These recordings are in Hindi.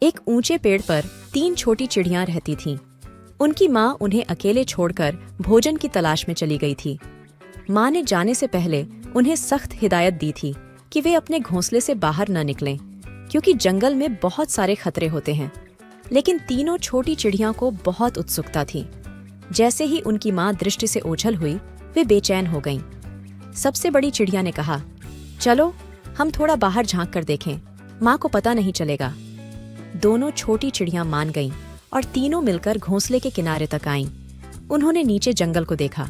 एक ऊंचे पेड़ पर 3 छोटी चिड़ियां रहती थीं। उनकी माँ उन्हें अकेले छोड़कर भोजन की तलाश में चली गई थी। माँ ने जाने से पहले उन्हें सख्त हिदायत दी थी कि वे अपने घोंसले से बाहर न निकलें, क्योंकि जंगल में बहुत सारे खतरे होते हैं। लेकिन तीनों छोटी चिड़ियां को बहुत उत्सुकता थी। जैसे ही उनकी माँ दृष्टि से ओझल हुई, वे बेचैन हो गईं। सबसे बड़ी चिड़िया ने कहा, चलो हम थोड़ा बाहर झांक कर देखें, माँ को पता नहीं चलेगा। दोनों छोटी चिड़ियां मान गईं और तीनों मिलकर घोंसले के किनारे तक आईं। उन्होंने नीचे जंगल को देखा।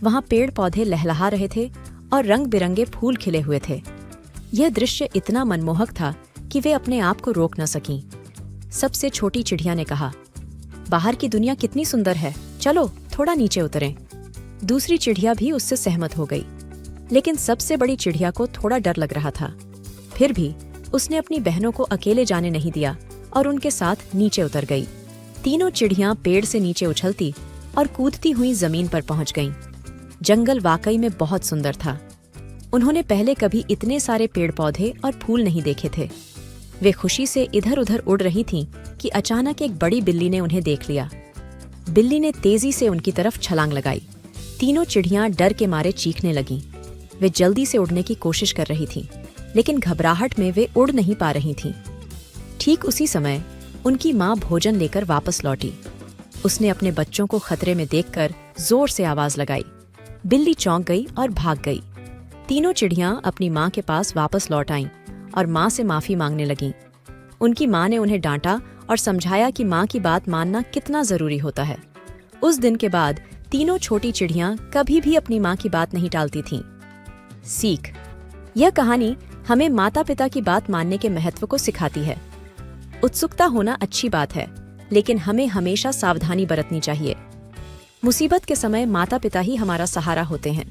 वहां पेड़ पौधे लहलहा रहे थे और रंग बिरंगे फूल खिले हुए थे। यह दृश्य इतना मनमोहक था कि वे अपने आप को रोक न सकीं। सबसे छोटी चिड़िया ने कहा, बाहर की दुनिया कितनी सुंदर है, चलो थोड़ा नीचे उतरें। दूसरी चिड़िया भी उससे सहमत हो गई, लेकिन सबसे बड़ी चिड़िया को थोड़ा डर लग रहा था। फिर भी उसने अपनी बहनों को अकेले जाने नहीं दिया और उनके साथ नीचे उतर गई। तीनों चिड़ियां पेड़ से नीचे उछलती और कूदती हुई जमीन पर पहुंच गईं। जंगल वाकई में बहुत सुंदर था। उन्होंने पहले कभी इतने सारे पेड़ पौधे और फूल नहीं देखे थे। वे खुशी से इधर उधर उड़ रही थीं कि अचानक एक बड़ी बिल्ली ने उन्हें देख लिया। बिल्ली ने तेजी से उनकी तरफ छलांग लगाई। तीनों चिड़ियां डर के मारे चीखने लगीं। वे जल्दी से उड़ने की कोशिश कर रही थीं, लेकिन घबराहट में वे उड़ नहीं पा रही थीं। ठीक उसी समय उनकी माँ भोजन लेकर वापस लौटी। उसने अपने बच्चों को खतरे में देखकर जोर से आवाज लगाई। बिल्ली चौंक गई और भाग गई। तीनों चिड़ियां अपनी माँ के पास वापस लौट आईं और माँ से माफी मांगने लगीं। उनकी माँ ने उन्हें डांटा और समझाया कि माँ की बात मानना कितना जरूरी होता है। उस दिन के बाद तीनों छोटी चिड़ियां कभी भी अपनी माँ की बात नहीं टालती थीं। सीख: यह कहानी हमें माता पिता की बात मानने के महत्व को सिखाती है। उत्सुकता होना अच्छी बात है, लेकिन हमें हमेशा सावधानी बरतनी चाहिए। मुसीबत के समय माता पिता ही हमारा सहारा होते हैं।